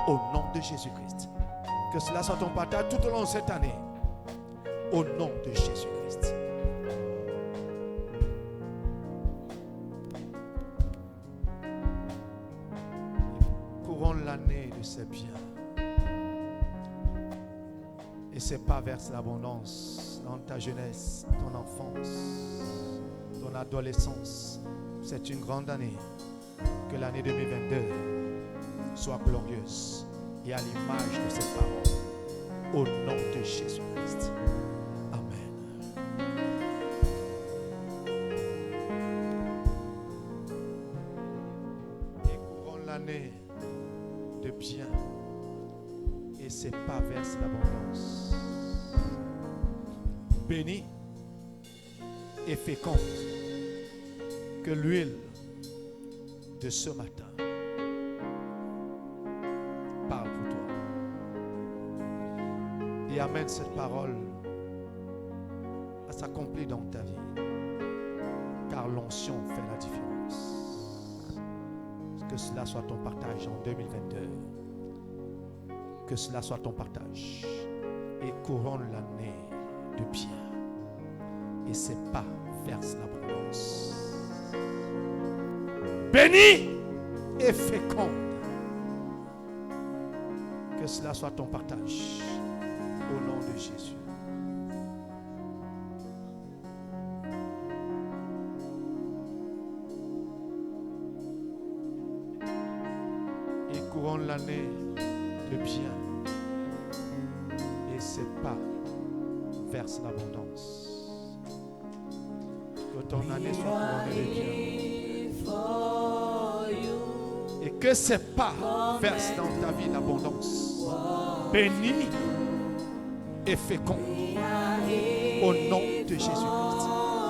Au nom de Jésus-Christ. Que cela soit ton partage tout au long de cette année. Au nom de Jésus-Christ. Couronne l'année de ses biens. Et ses pas versent l'abondance dans ta jeunesse, ton enfance, ton adolescence. C'est une grande année. Que l'année 2022 soit glorieuse et à l'image de cette parole. Au nom de Jésus-Christ. Amen. Et couronne l'année de bien et ses pas versent l'abondance. Béni et féconde que l'huile de ce matin parle pour toi et amène cette parole à s'accomplir dans ta vie, car l'onction fait la différence. Que cela soit ton partage en 2022. Que cela soit ton partage et couronne l'année de bien et ses pas versent l'abondance. Béni et féconde. Que cela soit ton partage au nom de Jésus. Et couronne l'année de bien et ses pas versent l'abondance. Que ton année soit couronnée de bien. Et que ses pas versent dans ta vie l'abondance. Béni et féconde au nom de Jésus-Christ.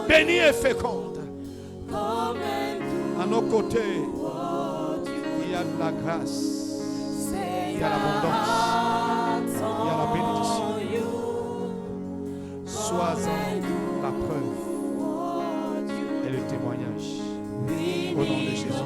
Béni et féconde. À nos côtés, il y a de la grâce, il y a l'abondance, il y a la bénédiction. Sois-en la preuve et le témoignage au nom de Jésus-Christ.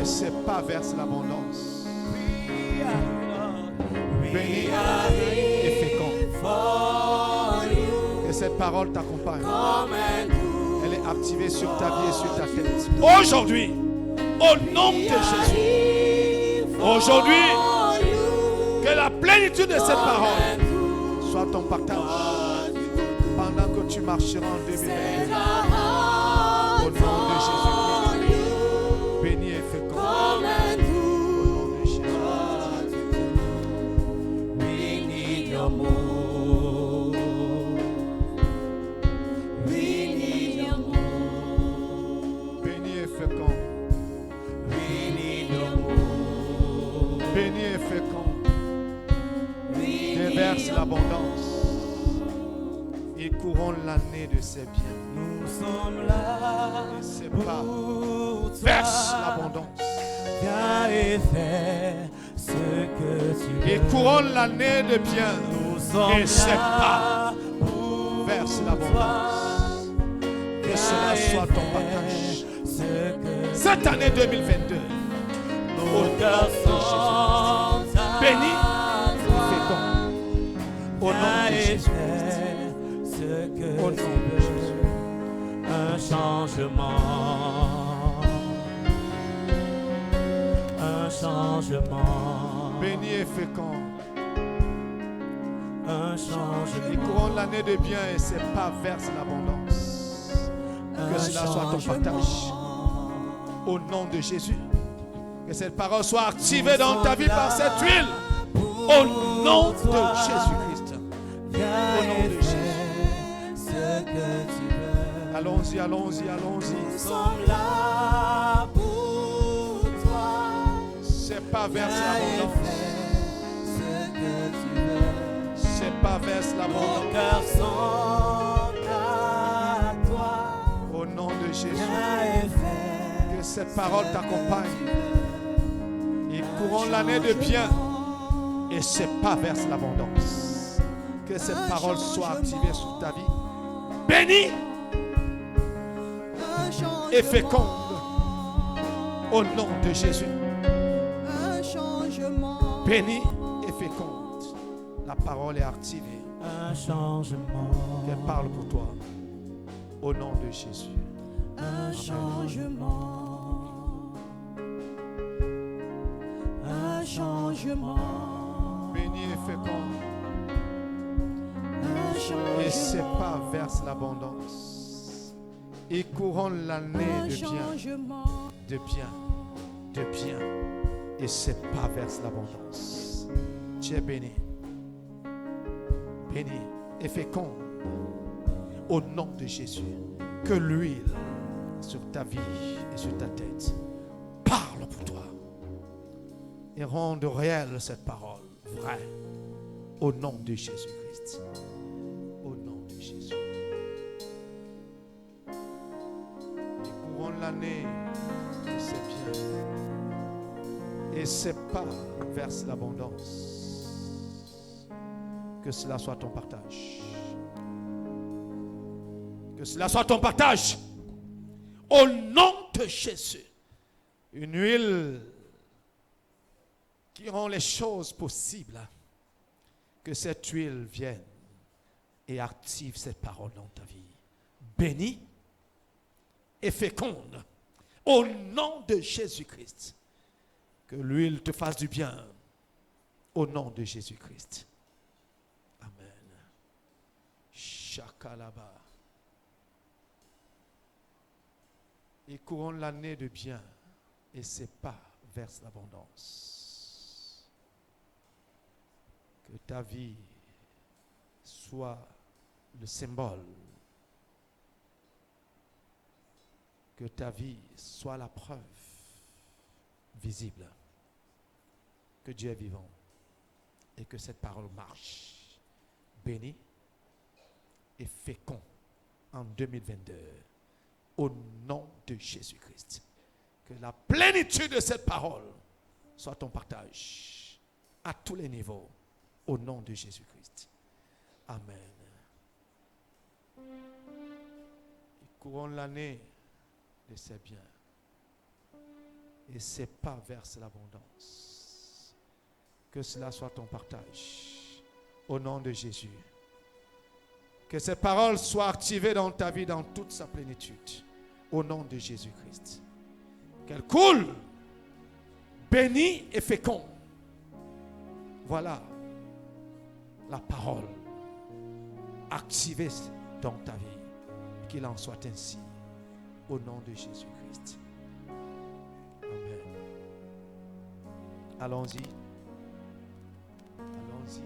Ses pas versent l'abondance. Béni et fécond. Et cette parole t'accompagne. Elle est activée sur ta vie et sur ta tête. Aujourd'hui, au nom de Jésus. Aujourd'hui, que la plénitude de cette parole soit ton partage pendant que tu marcheras en 2022. Au nom de Jésus. Béni et fécond. Au nom de Jésus. We need your move. We need your move. Béni et fécond. We need your move. Béni et fécond. Déverse l'abondance. Et couronne l'année de ses biens. Nous sommes là. Et ses pas verse l'abondance. Viens et fais ce que tu veux. Et couronne l'année de bien. Et ses pas verse l'abondance. Que cela soit ton partage. Cette année 2022. Nos cœurs sont béni et fécond. Au nom de Jésus. Au nom de Jésus. Un changement. Un changement. Béni et fécond. Un changement. Il couronne l'année de bien et ses pas versent l'abondance. Que cela soit ton partage. Au nom de Jésus. Que cette parole soit activée dans ta vie par cette huile. Au nom de Jésus-Christ. Au nom de Jésus. Allons-y, allons-y, allons-y. Nous sommes là pour toi. C'est pas vers l'abondance. C'est pas vers l'abondance. Nos cœurs sont à toi. Au nom de Jésus. Viens et fais que cette parole t'accompagne. Et couronne l'année de bien et c'est pas vers l'abondance. Que cette parole soit activée sur ta vie. Béni et féconde au nom de Jésus. Béni et féconde. La parole est activée. Un changement. Qu'elle parle pour toi. Au nom de Jésus. Un changement. Un changement. Béni et féconde. Et c'est pas vers l'abondance. Et couronne l'année de bien. Et c'est pas vers l'abondance. Tu es béni. Béni et féconde. Au nom de Jésus. Que l'huile sur ta vie et sur ta tête parle pour toi. Et rende réelle cette parole. Vraie. Au nom de Jésus-Christ. Au nom de Jésus. Et couronne l'année de ses biens. Et c'est pas vers l'abondance. Que cela soit ton partage. Que cela soit ton partage. Au nom de Jésus. Une huile qui rend les choses possibles. Que cette huile vienne et active cette parole dans ta vie. Béni et féconde. Au nom de Jésus-Christ. Que l'huile te fasse du bien. Au nom de Jésus-Christ. Amen. Shakalaba. Et couronne l'année de bien. Et c'est pas vers l'abondance. Que ta vie soit le symbole. Que ta vie soit la preuve visible que Dieu est vivant et que cette parole marche. Béni et fécond en 2022 au nom de Jésus-Christ. Que la plénitude de cette parole soit ton partage à tous les niveaux au nom de Jésus-Christ. Amen. Et couronne l'année de ses biens. Et c'est pas vers l'abondance. Que cela soit ton partage. Au nom de Jésus. Que cette parole soit activée dans ta vie dans toute sa plénitude. Au nom de Jésus-Christ. Qu'elle coule. Bénie et féconde. Voilà la parole activée dans ta vie. Qu'il en soit ainsi. Au nom de Jésus-Christ. Amen. Allons-y. Allons-y.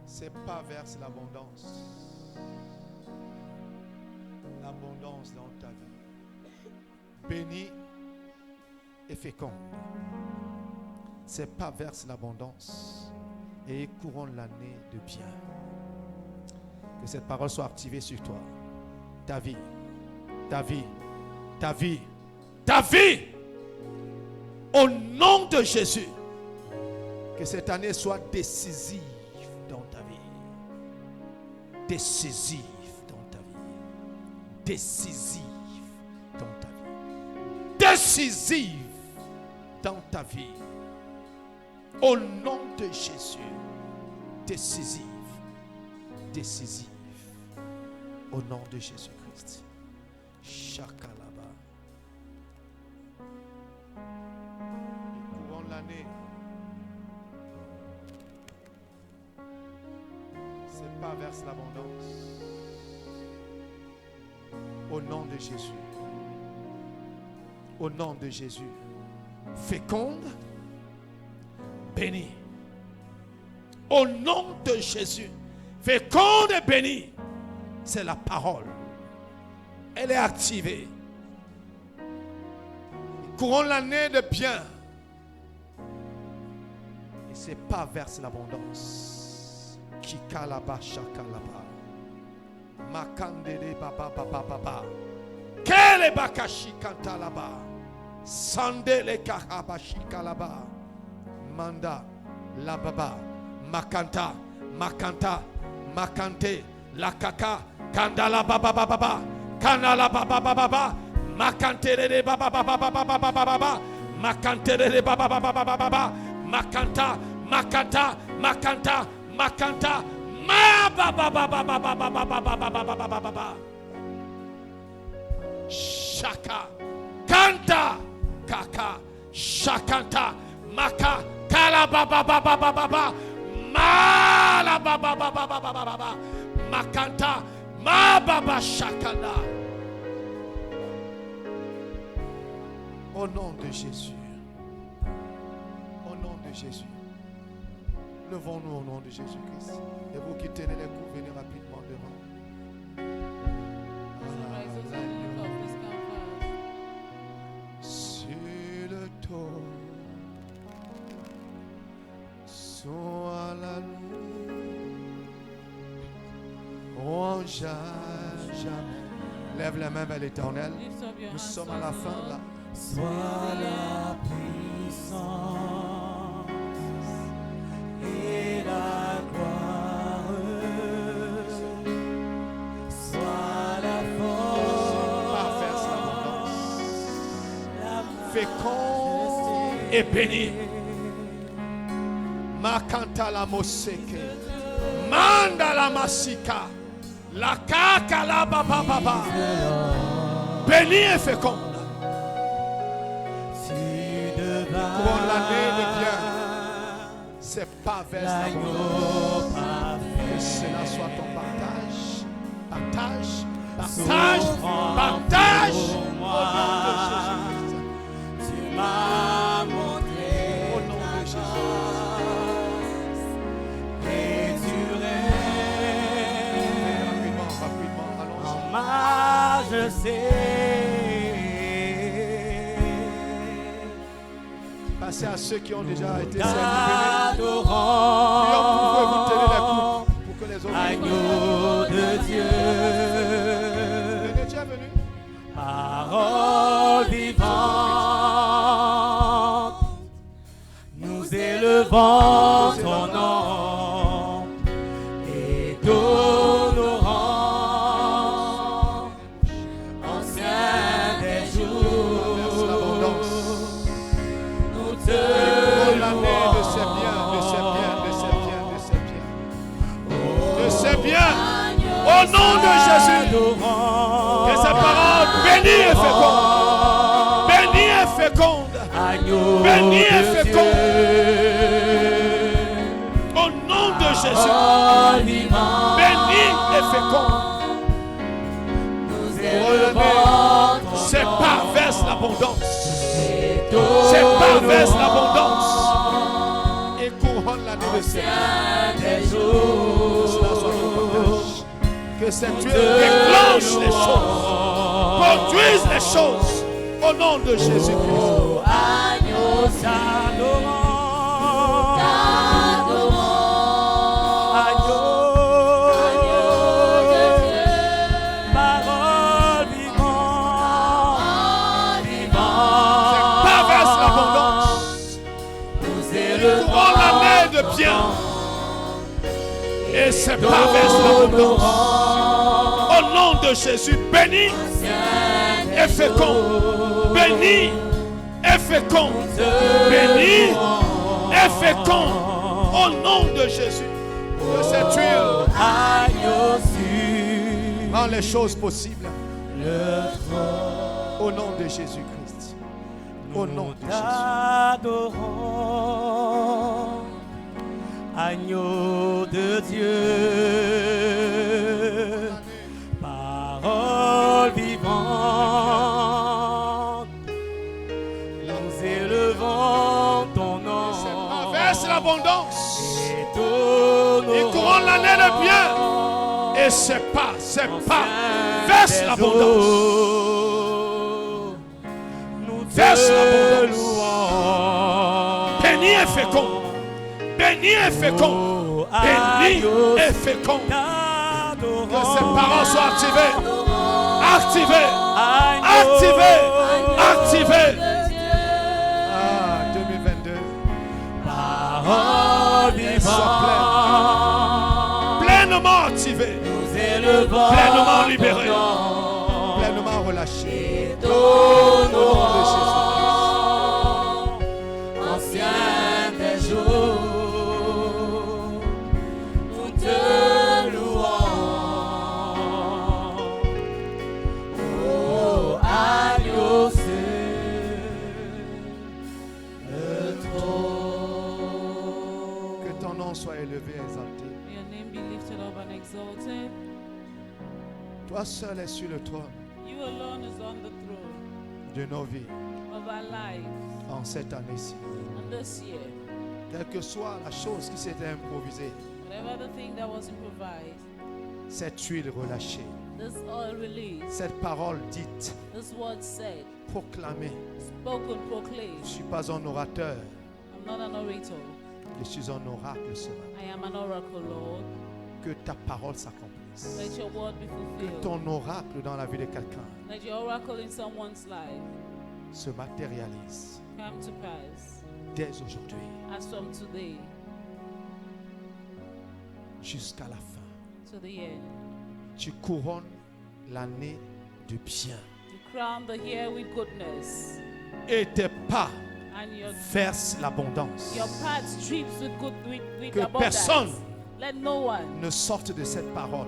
C'est pas vers l'abondance. L'abondance dans ta vie. Béni et féconde. C'est pas vers l'abondance. Et couronne l'année de bien. Que cette parole soit activée sur toi. Ta vie. Ta vie. Ta vie. Ta vie. Au nom de Jésus. Que cette année soit décisive dans ta vie. Décisive dans ta vie. Décisive dans ta vie. Décisive dans ta vie. Au nom de Jésus. Décisive. Décisive. Au nom de Jésus-Christ. Chakalaba. Couronne l'année. C'est pas vers l'abondance. Au nom de Jésus. Au nom de Jésus. Féconde. Béni. Au nom de Jésus. Féconde et béni. C'est la parole. Elle est activée. Couronne l'année de bien. Et c'est pas vers l'abondance. Kikalaba shakalaba. Makandele baba baba baba. le bakashi kantalaba. Sande le kahabashi kalaba. Manda la baba. Makanta. Makanta. Makante. La kaka. Kandala baba baba. Kanala baba baba. Makante le baba baba baba baba. Makante le baba baba baba. Makanta. Makanta. Makanta. Makanta. Ma baba baba baba baba baba baba. Shaka. Kanta. Kaka. Shakanta. Maka. Kala baba baba baba. Mala baba baba baba. Makanta. Ma baba shakanda. Au nom de Jésus. Au nom de Jésus. Levons-nous au nom de Jésus-Christ. Et vous qui tenez les coups, venez rapidement devant. Sur le toit, soit la nuit, on jamais. Lève la main vers l'Éternel. Nous sommes à la fin là. Sois la puissance et la gloire, sois la force, fécond et béni. Makanta la moseke, manda la masika, la kaka la baba baba. Béni et fécond. Pour l'année de bien, c'est pas vers l'abondance. Que cela soit ton partage. Partage, partage, partage. Au nom de Jésus-Christ. tu m'as montré Au nom de Jésus. et tu règnes Rapidement, en allons-y. majesté. Passez à ceux qui ont déjà été servis. T'adorant, Prions pour vous, vous tenez la coupe pour que les autres. agneau de Dieu, Venez, tu es venu. parole vivante, nous élevons ton nom et t'honorons, ancien des jours. L'abondance. Nous Pour te l'année de ses louons. biens, de ses biens, de ses biens, de ses biens. De ses biens. Au nom de Jésus. Que ses paroles bénies et fécondes. Bénies et fécondes. Béni et fécond. Au nom de Jésus. Béni et fécond. C'est par vers l'abondance. C'est par vers l'abondance. Et couronne l'année de ses que cette huile déclenche les choses, produise les choses au nom de Jésus-Christ. Agneau s'adorant, agneau de Dieu, parole vivante, Par vers l'abondance. nous Couronne l'année de bien. Et c'est par vers l'abondance. Au nom de Jésus, béni et fécond. Béni et fécond. Béni et fécond. Au nom de Jésus. Que cette huile rend les choses possibles. Au nom de Jésus-Christ. Au nom de Jésus. T'adorons, agneau de Dieu, parole vivante, nous élevons ton nom. Verse l'abondance. Et Il couronne l'année de bien. Et c'est pas, verse l'abondance. Verse l'abondance. Béni et fécond. Béni et fécond. Béni et fécond. Que ces paroles soient activées. Activées. Activez. Activez. de Dieu. Ah, 2022. Parole vivante, Pleinement activé. nous élevons Pleinement libéré. ton nom. Pleinement relâché. T'honorons, ancien des jours, nous te louons. Oh, agneau sur le trône. Que ton nom soit élevé et exalté. May your name be lifted up and exalted. Toi seul es sur le trône You alone is on the throne de nos vies of our lives. en cette année-ci. And this year, Quelle que soit la chose qui s'était improvisée, whatever the thing that was improvised, cette huile relâchée, this oil released, cette parole dite, this word said, proclamée. spoken, Je ne proclaimed. suis pas un orateur, I'm not an orator. je suis un oracle ce matin. I am an oracle, Lord. Que ta parole s'accomplisse. Let your word be Que fulfilled. ton oracle dans la vie de quelqu'un Let your oracle in someone's life se matérialise come to pass dès aujourd'hui as from today jusqu'à la fin. to the end. Tu couronnes l'année de bien You crown the year with goodness, et tes pas and your versent l'abondance. path drips with with Que abundance. personne Let no one ne sorte de cette parole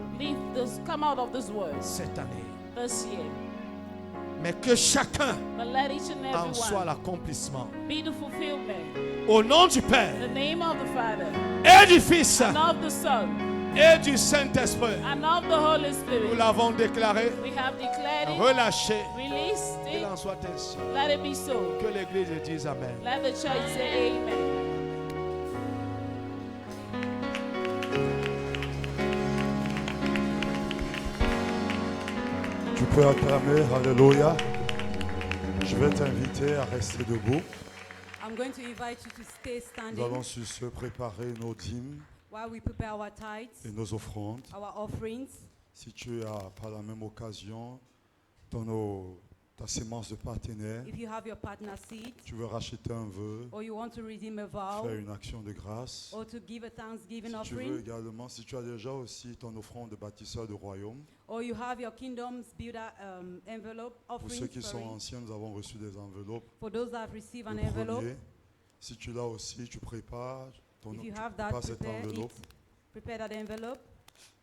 come out of this word cette année, this year. mais que chacun But let each and en soit every one l'accomplissement. be the fulfillment. Au nom du In Père the name of the Father, et du Fils and of the Son, et du Saint-Esprit, and of the Holy nous Spirit. l'avons déclaré, We have declared it, relâché. released Qu'il it. en soit ainsi. Let it be so. Que l'Église dise Amen. Let the church say amen. Tu peux acclamer, Alléluia. Je vais t'inviter à rester debout. I'm going to invite you to stay Nous standing allons se préparer nos dîmes while we prepare our tithes, et nos offrandes. our offerings. Si tu as par la même occasion ta sémence de partenaire, If you have your partner seed, tu veux racheter un vœu, or you want to redeem a vow, faire une action de grâce. or to give a thanksgiving Si tu veux offering, également, si tu as déjà aussi ton offrande de bâtisseur de royaume, or you have your kingdom's builder envelope pour ceux offering. qui sont anciens, nous avons reçu des enveloppes. For those that have received an Le envelope, premier, si tu l'as aussi, tu prépares, if you tu have that, prépares cette prepare enveloppe. it. Prepare that envelope.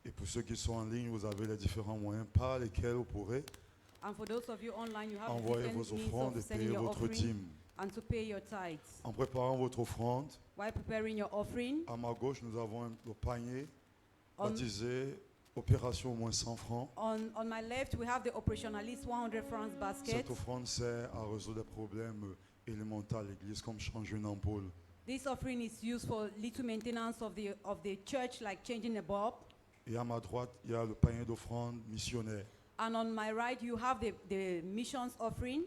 Et pour ceux qui sont en ligne, vous avez les différents moyens par lesquels vous pourrez And for those of you online, you have envoyer different vos means offrandes et of sending payer your votre offering dîme. and to pay your tithes. En préparant votre offrande, While preparing your offering, à ma gauche, nous avons le panier on, baptisé Opération au moins 100 francs. on my left, we have the operationalist 100 francs basket. Cette offrande sert à résoudre des problèmes élémentaires à l'église, comme changer une ampoule. This offering is used for little maintenance of the church, like changing a bulb. Et à ma droite, il y a le panier d'offrande missionnaire. And on my right, you have the missions offering.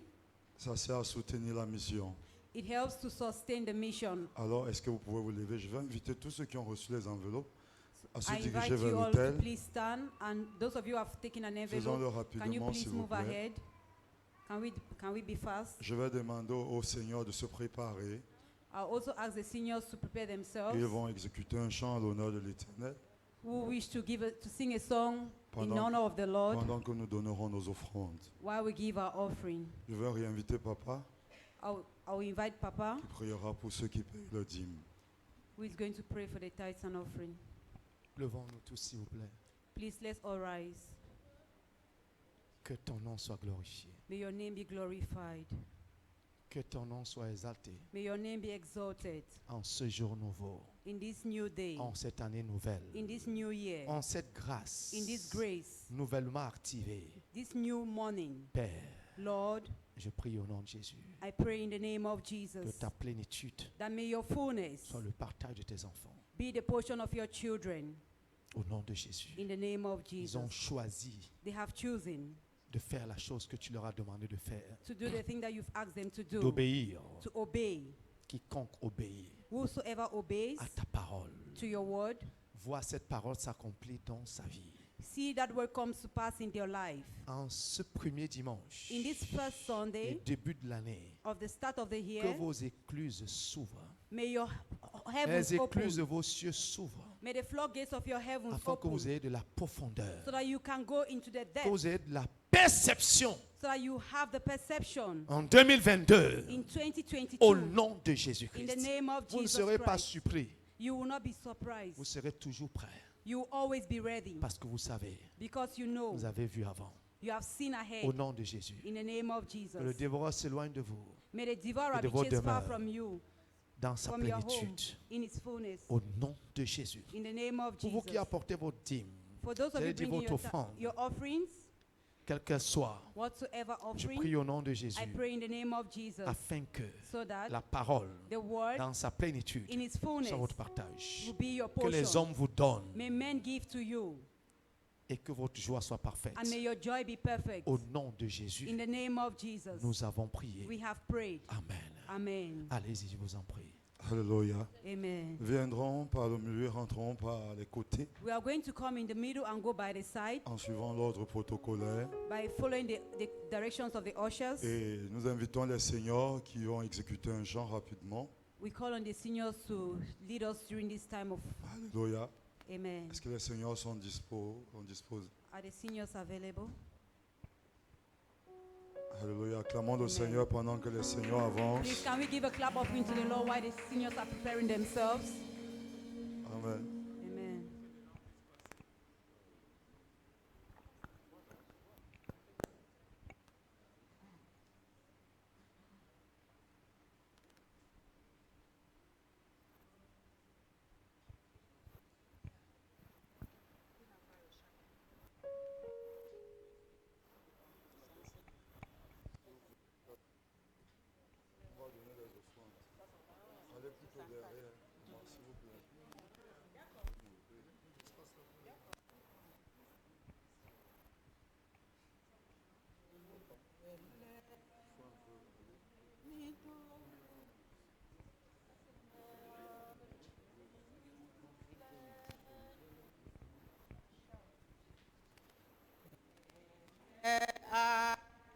Ça sert à soutenir la mission. It helps to sustain the mission. Alors, est-ce que vous pouvez vous lever? Je vais inviter tous ceux qui ont reçu les enveloppes à se I invite diriger vers you all l'autel. to please stand. And those of you who have taken an Faisons-le envelope, can you rapidement, please s'il vous move plaît. ahead? Can we be fast? Je vais demander au Seigneur de se préparer. I'll also ask the seniors to prepare themselves Ils vont exécuter un chant à l'honneur de l'Éternel who wish to to sing a song in Pendant- honor of the Lord pendant que nous donnerons nos offrandes. while we give our offering. Je vais réinviter Papa I'll invite Papa, qui priera pour ceux qui payent le dîme. who is going to pray for the tithes and offering. Levons-nous tous, s'il vous plaît. Please let's all rise. Que ton nom soit glorifié. May your name be glorified. Que ton nom soit exalté May your name be exalted en ce jour nouveau, in this new day, en cette année nouvelle, in this new year, en cette grâce in this grace, nouvellement activée. this new morning. Père, Lord, je prie au nom de Jésus I pray in the name of que Jesus ta plénitude that may your fullness soit le partage de tes enfants. be the portion of your children Au nom de Jésus, in the name of ils ont Jesus. choisi They have chosen de faire la chose que tu leur as demandé de faire, to do the thing that you've asked them to do, d'obéir. to obey. Quiconque obéit Whosoever obeys à ta parole, to your word, vois cette parole s'accomplir dans sa vie. see that word comes to pass in their life. En ce premier dimanche, In this first et Sunday début de l'année, of the start of the que year, vos écluses s'ouvrent. may your heavens Les écluses de open. vos cieux s'ouvrent May the floodgates of your heavens afin que open vous ayez de la profondeur, so that you can go into the que depth, vous ayez de la perception so that you have the perception en 2022 in 2022. au nom de In the Jésus-Christ. name of Vous ne Jesus serez pas Christ, surpris, you will not be surprised. vous serez toujours prêt You will always be ready parce que vous savez, because you know, vous avez vu avant. you have seen ahead. Au nom de Jésus, In the name of que le Jesus. dévoreur s'éloigne de vous May the devourer et de be vos chased far demeures. from you, dans sa from your home, plénitude. in its fullness. Au nom de Jésus. In the name of Pour vous qui Jesus. apportez vos dîmes, For those of j'allais you dire bringing votre your, offrande, your offerings, quelle qu'elle soit, whatsoever je offering, prie au nom de Jésus I pray in the name of Jesus, afin que so that la parole, the word dans sa plénitude, in its fullness soit votre partage. will be your Que les portion. hommes vous donnent May men give to you, et que votre joie soit parfaite. and may your joy be perfect. Au nom de Jésus, In the name of Jesus, nous avons prié. we have prayed. Amen. Amen. Allez-y, je vous en prie. Alléluia. Amen. Viendrons par le milieu, rentrons par les côtés We are going to come in the middle and go by the side en suivant l'ordre protocolaire. by following the directions of the ushers. Et nous invitons les seniors qui ont exécuté un chant rapidement. We call on the seniors to lead us during this time of Alléluia. Amen. Est-ce que les seniors sont dispo? On dispose. Are the seniors available? Alléluia. Acclamons le Amen. Seigneur pendant que les seniors avancent. Please, can we give a clap offering to the Lord while the seniors are preparing themselves? Amen. Amen.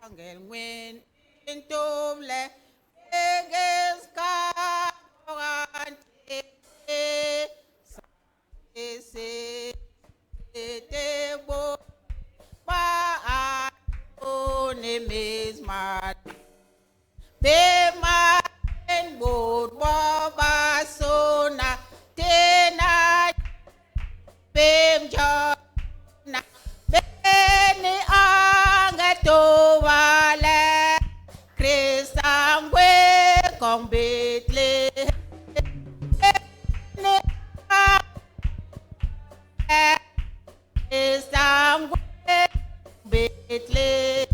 Angel win into le eges kaogante se te bo pa one mesma pe ma en bod bo sona tena pem jona beni angato wale Christangwe kong Betle beni Christangwe Betle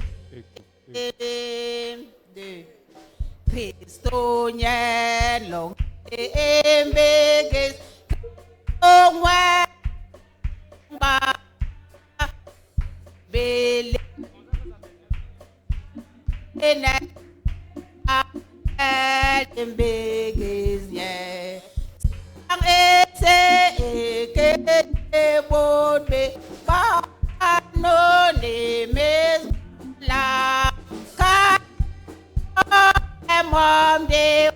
de Cristo nyen long embeges ongwa ba bele ena embeges nye ang ese ke bodbe ba no ne mes la ka mom de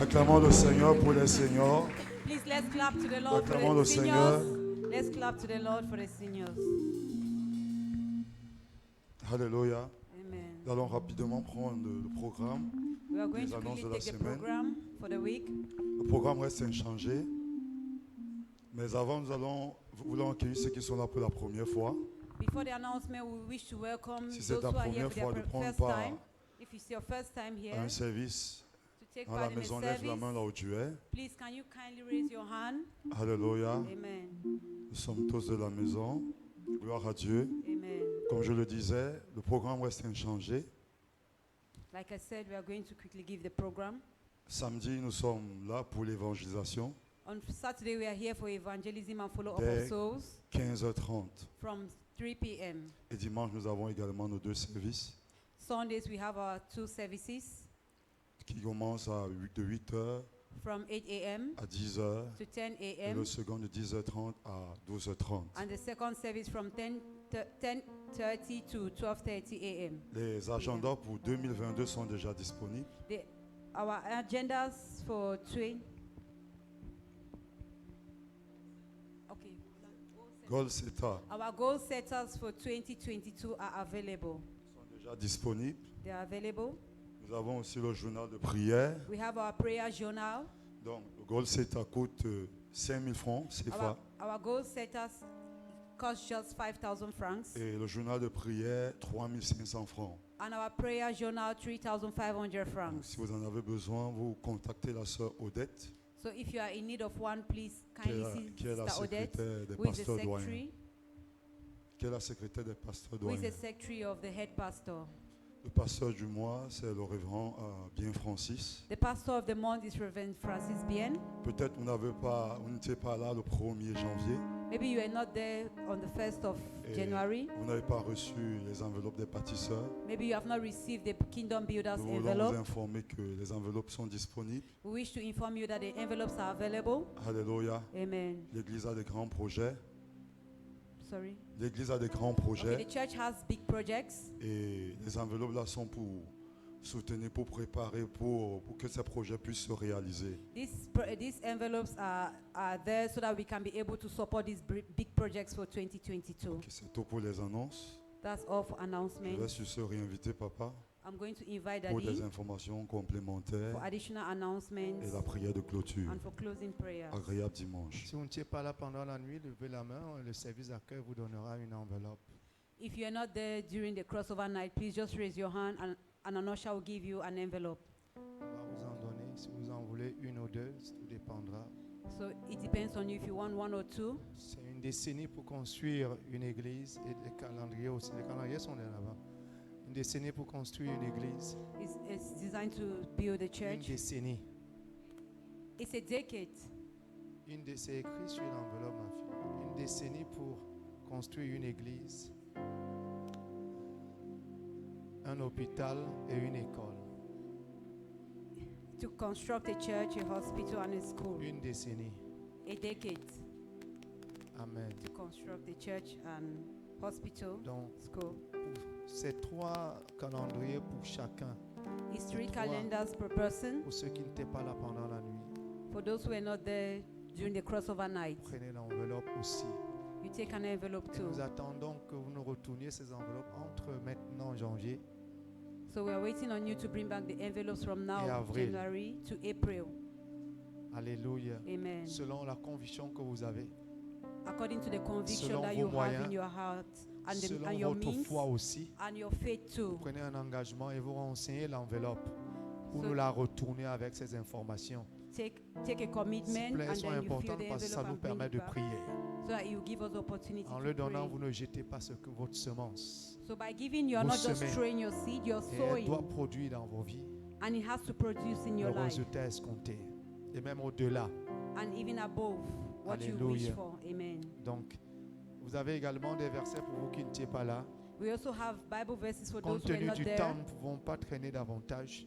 Acclamons le Seigneur pour les seniors. Please let's clap to the Lord for Acclamons le the Seigneur. seniors. Let's clap to the Lord for the seniors. Alléluia. Amen. Nous allons rapidement prendre le programme. We are going Les to annonces quickly de la take the semaine. program for the week. Le programme reste inchangé. Mais avant, nous voulons accueillir ceux qui sont là pour la première fois. Before the announcement, we wish to welcome Si those c'est ta who are here première for fois, ne their prends first pas time. If it's your first time here, à un service to take dans la part in a maison, lève la service, main là où tu es. please can you kindly raise your hand? Alléluia. Amen. Nous sommes tous de la maison. Gloire à Dieu. Amen. Comme je le disais, le programme reste inchangé. Like I said, we are going to quickly give the program. Samedi, nous sommes là pour l'évangélisation, On Saturday, we are here for evangelism and follow-up Dès- of souls 15h30. from 3 p.m. Et dimanche, nous avons également nos 2 services Sundays, we have our 2 services qui commencent de 8h from 8 a.m. à 10h to 10 et a.m. le second de 10h30 à 12h30. and the second service from 10:30 to 12:30 a.m. Les agendas pour 2022 sont déjà disponibles. Our agendas for Goal Seta our goal setters for 2022 are available. sont déjà disponibles. They are available. Nous avons aussi le journal de prière. We have our prayer journal. Donc, le Goal Seta coûte 5 000 francs CFA. Our goal setters cost just 5,000 francs. Et le journal de prière, 3 500 francs. And our prayer journal, 3,500 Donc, francs. si vous en avez besoin, vous contactez la sœur Odette, So if you are in need of one, please qui est kindly la, see qui est la Sister Odette, secrétaire des who is the pasteurs doyens. secretary, Qui est la secrétaire des pasteurs who is doyens. the secretary of the head pastor. Le pasteur du mois, c'est le révérend Bien Francis. The pastor of the month is Reverend Francis Bien. Peut-être vous n'étiez pas là le 1er janvier. Maybe you are not there on the 1st of Et January. vous n'avez pas reçu les enveloppes des bâtisseurs. Maybe you have not received the Kingdom Builders Nous voulons vous envelope. informer que les enveloppes sont disponibles. We wish to inform you that the envelopes are available. Alléluia. Amen. L'Église a des grands projets. Sorry. L'Église a des grands Okay, projets. the church has big projects. Et les enveloppes là sont pour soutenir, pour préparer, pour que ces projets puissent se réaliser. These envelopes are there so that we can be able to support these big projects for 2022. Ok, c'est tout pour les annonces. That's all for Je announcements. vais sur ce réinviter papa I'm going to invite pour des Daddy informations complémentaires for additional announcements et la prière de clôture. and for closing prayers. Agréable dimanche. Si vous n'étiez pas là pendant la nuit, levez la main, le service d'accueil vous donnera une enveloppe. If you are not there during the crossover night, please just raise your hand and an usher will give you an envelope. On va vous en donner. Si vous en voulez une ou deux, tout dépendra. So it depends on you if you want one or two. C'est une décennie pour construire une église et les calendriers aussi. Les calendriers sont là-bas. Une décennie pour construire une église. It's designed to build a Une church. décennie. It's a decade. C'est écrit sur l'enveloppe, ma fille. Une décennie pour construire une église, un hôpital et une école. To construct a church, a hospital, and a school. Une décennie. A decade Amen. to construct a church and hospital, Donc, school. c'est 3 calendriers pour chacun. It's 3 Trois. calendars per person. Pour ceux qui n'étaient pas là pendant la nuit, For those who are not there during the crossover night, prenez l'enveloppe aussi. you take an envelope Et too. nous attendons que vous nous retourniez ces enveloppes entre maintenant janvier So we are waiting on you to bring back the envelopes from Et now, avril. January, to April. Alléluia. Amen. Selon la conviction que vous avez, According to the conviction Selon that vos you have moyens, in your heart and, selon and your votre means foi aussi, and your faith vous too. prenez un engagement et vous renseignez l'enveloppe pour So- nous la retourner avec ces informations. Take a S'il commitment vous plaît, and elles sont then you fill importantes the parce que ça envelope nous and bring permet it de back prier. so that you give us opportunity En to le donnant, pray. vous ne jetez pas votre semence. So by giving, you are Vous not just semez. throwing your seed, you're Et elle doit sowing, produire dans vos vies and it has to produce in le your life, résultat escompté. Et même au-delà. and even above what you wish Alléluia. for. Amen. Donc, vous avez également des versets pour vous qui n'étiez pas là. We also have Bible verses for Compte those who are tenu not du there. temps, nous ne pouvons pas traîner davantage.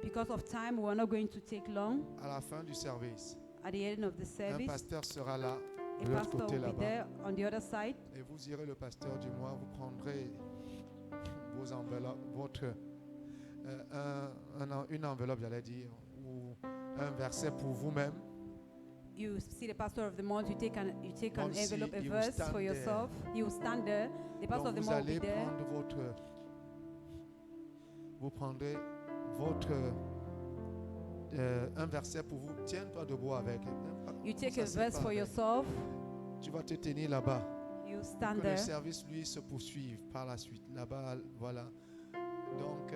Because of time, we are not going to take long. À la fin du service, At the end of the un service, pasteur sera là, a de l'autre pastor côté will be là-bas. there on the other side. Et vous irez le pasteur du mois, vous prendrez vos enveloppes, une enveloppe, j'allais dire, ou un verset pour vous-même. you see the pastor of the month, you take an Comme si envelope, a he will verse stand for there. yourself. You will stand there. The pastor Donc of the vous month will allez be there. vous prendrez votre un verset pour vous. Tiens-toi debout avec. You take Ça, a c'est verse pas for avec. yourself. Tu vas te tenir là-bas. You stand Que le there. service, lui, se poursuive par la suite. Là-bas, voilà. Donc,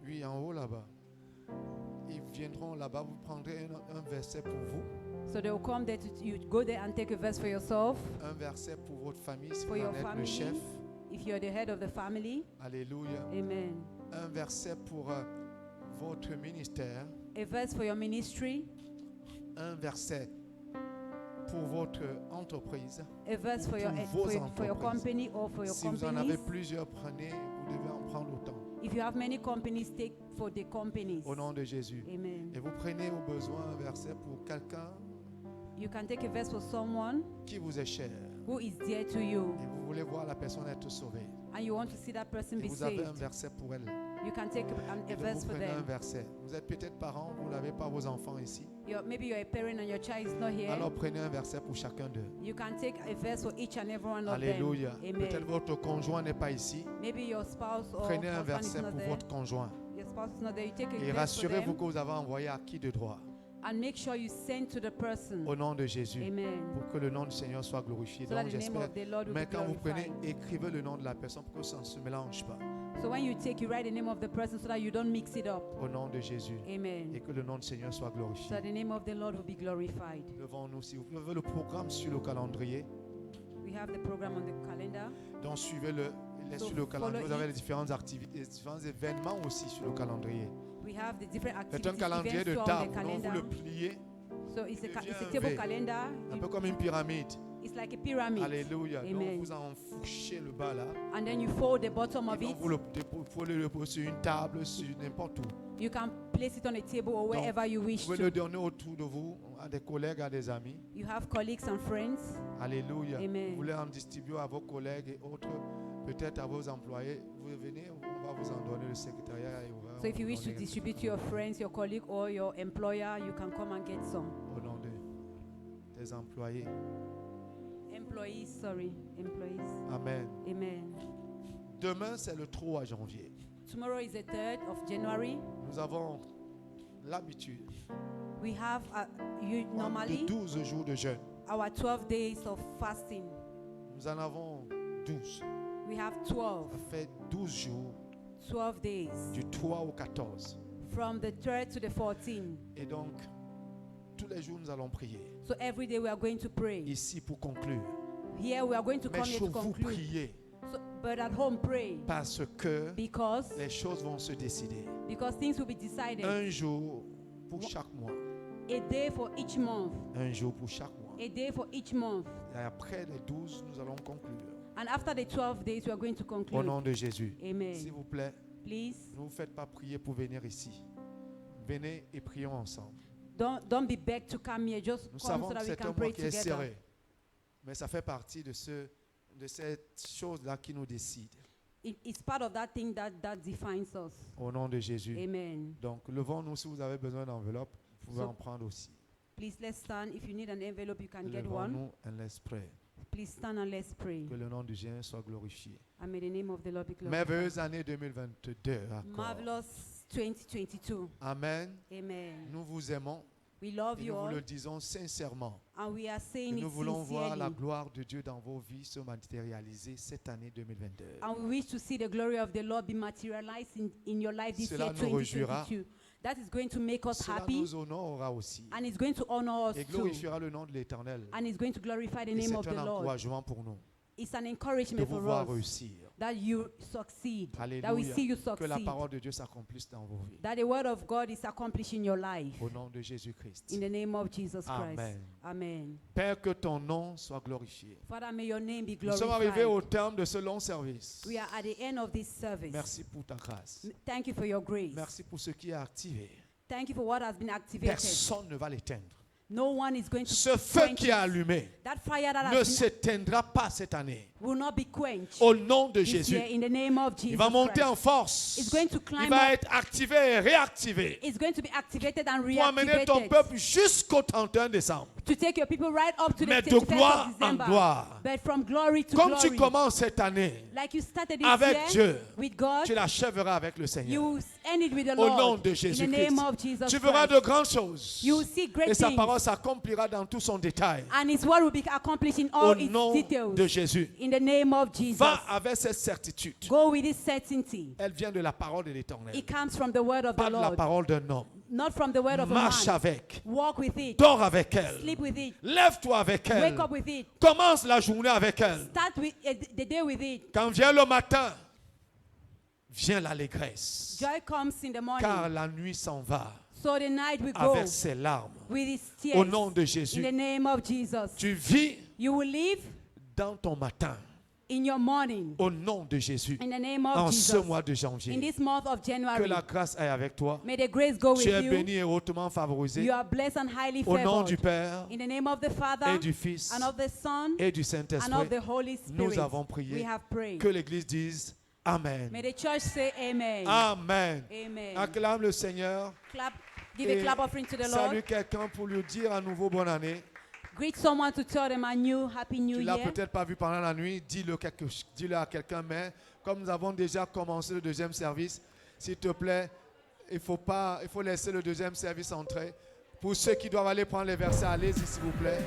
oui, en haut, là-bas. Ils viendront là-bas, vous prendrez un verset pour vous, So they will come there. You go there and take a verse for yourself. un verset pour votre famille, si For vous your en êtes le family. chef. If you're the head of the family. Alléluia. Amen. Un verset pour votre ministère. A verse for your ministry. Un verset pour votre entreprise. A verse for your, Pour vos for your entreprises. company or for your Si vous en avez companies. plusieurs, prenez, vous devez en prendre autant. If you have many companies, take for the companies. Au nom de Jésus. Amen. Et vous prenez au besoin un verset pour quelqu'un You can take a verse for someone qui vous est cher. who is dear to you, Et vous voulez voir la personne être sauvée. and you want to see that person Et be vous avez un saved. verset pour elle. You can take a Et donc verse vous for prenez un them. verset. Vous êtes peut-être parent, vous n'avez pas vos enfants ici. Maybe you're a parent and your child is not here. Alors prenez un verset pour chacun d'eux. You can take a verse for each and every one of Alléluia. them. Peut-être Amen. votre conjoint n'est pas ici. Maybe your spouse or Prenez un husband is verset not pour there. votre conjoint. Your spouse is not there. You take a Et verse for rassurez-vous them que vous avez envoyé à qui de droit. and make sure you send to the person. Au nom de Jésus. Amen. Pour que le nom du Seigneur soit glorifié. So that Donc the name j'espère. of the Lord will Mais be quand vous prenez, glorified. écrivez le nom de la personne pour que ça ne se mélange pas. So when you take, you write the name of the person so that you don't mix it up. Au nom de Jésus. Amen. Et que le nom du Seigneur soit So glorifié. that the name of the Lord will be glorified. Levons-nous, si vous voulez, le programme sur le calendrier. We have the program on the calendar. Donc suivez-le. Il est So sur le calendrier. follow Vous avez it. les différentes activités, les différents événements aussi sur le calendrier. We have the different C'est activities, un calendrier events de on the table. Donc vous calendar. le pliez, So it's a, il it's a devient table V. calendar. un peu comme une pyramide. It's like a pyramid. Alléluia. Donc Amen. vous enfourchez le bas là. And then you fold the bottom Et of donc it. vous le pouvez le poser sur une table, sur n'importe où. You can place it on a table or wherever you Vous wish pouvez le to. donner autour de vous, à des collègues, à des amis. You have colleagues and friends. Alléluia. Amen. Vous voulez en distribuer à vos collègues et autres, peut-être à vos employés. Vous venez, on va vous en donner le secrétariat. Et on va So if you vous wish to donner distribute to your friends, your colleague, or your employer, you can come and get some. au nom des employés. Employees. Amen. Amen. Demain, c'est le 3 janvier. Tomorrow is the 3rd of January. Nous avons l'habitude We have de normally 12 jours de jeûne. our 12 days of fasting. Nous en avons 12. We have 12. Ça fait 12 jours, 12 days. du 3 au 14. From the 3rd to the 14th. Et donc, tous les jours, nous allons prier. So every day we are going to pray. Ici pour conclure. Here we are going to Mais come here chez to vous, conclude. priez. So, but at home pray. Parce que Because les choses vont se décider. things will be decided. Un jour pour chaque mois. A day for each month. Un jour pour chaque mois. A day for each month. Et après les 12, nous allons conclure. And after the 12 days, we are going to Au conclude. nom de Jésus. Amen. S'il vous plaît, Please, ne vous faites pas prier pour venir ici. Venez et prions ensemble. don't be begged to come here. Just Nous come savons so que that we c'est un can mois pray qui est together. serré. Mais ça fait partie de cette chose-là qui nous décide. It's part of that thing that defines us. Au nom de Jésus. Amen. Donc, levons-nous si vous avez besoin d'enveloppe. Vous pouvez So- en prendre aussi. Please, let's stand. If you need an envelope, you can get one. Levons-nous et let's pray. Please stand and let's pray. Que le nom du Seigneur soit glorifié. And may the name of the Lord be glorified. Merveilleuse année 2022. Encore. Marvelous 2022. Amen. Amen. Nous vous aimons We love et you nous vous all. le disons sincèrement. And we are Et saying it nous voulons voir la sincerely. gloire de Dieu dans vos vies se matérialiser cette année 2022. And we wish to see the glory of the Lord be materialized in your life this Cela year, nous réjouira. 2022. That is going to make us Cela happy, nous honorera aussi and it's going to honor us et too. glorifiera le nom de l'Éternel. And it's going to glorify the Et name of c'est the un Lord. encouragement pour nous It's an de encouragement vous for voir us réussir. that you succeed, that we Alléluia. see you Que la succeed, parole de Dieu s'accomplisse dans vos vies. that the word of God is accomplished in your life. Au nom de Jésus-Christ. In the name of Jesus Christ. Amen. Amen. Père, que ton nom soit glorifié. Father, may your name be Nous sommes arrivés au glorified. terme de ce long service. We are at the end of this service. Merci pour ta grâce. Thank you for your grace. Merci pour ce qui est activé. Thank you for what has been activated. Personne ne va l'éteindre. No one is going to Ce feu quench qui est it. allumé That fire that ne has been s'éteindra pas cette année. will not be quenched. Au nom de This Jésus. year, in the name of Jesus Il va monter en Christ. force. It's going to Il climb va up. être activé et réactivé It's going to be activated and pour amener ton reactivated. peuple jusqu'au 31 décembre. To take your people right up to the Mais de 31st gloire of en December. gloire. But from glory to Comme glory. tu commences cette année Like you started this avec year Dieu, with God, tu l'achèveras avec le you Seigneur. will end it with the Au Lord. nom de In the Jésus-Christ. name of Jesus Tu verras Christ. de grandes choses. You will see great Et sa things. parole s'accomplira dans tout son détail. And His word will be accomplished in Au all its nom details. de Jésus. In the name of Jesus. Va avec cette certitude. Go with this certainty. Elle vient de la parole de l'Éternel. It comes from the word of Pas the de la Lord. parole d'un homme. Not from the word of a Marche man. avec. Walk with it. Dors avec elle. Sleep with it. Lève-toi avec elle. Wake up with it. Commence la journée avec elle. Start with the day with it. Quand vient le matin, vient l'allégresse. Joy comes in the morning. Car la nuit s'en va So the night will go avec ses larmes. with his Au tears. nom de In Jésus. the name of Jesus. Tu vis You will live dans ton matin. in your morning. Au nom de Jésus. In the name of En ce Jesus. mois de In janvier. this month of Que January. la grâce aille avec toi. May the grace go with Tu es you. béni et hautement favorisé. You are blessed and highly Au nom du favored. Père In the name of the Father et du Fils and of the Son et du and Saint-Esprit. of the Holy Nous Spirit. avons prié. We have prayed. Que l'Église dise Amen. May the church say amen. Amen. Amen. Acclame le Seigneur. Clap, give Et a clap offering to the salue Lord. quelqu'un pour lui dire à nouveau bonne année. Greet someone to tell them a new happy new Tu l'as year. peut-être pas vu pendant la nuit. Dis-le à quelqu'un. Mais comme nous avons déjà commencé le deuxième service, s'il te plaît, il faut laisser le deuxième service entrer. Pour ceux qui doivent aller prendre les versets, allez-y s'il vous plaît.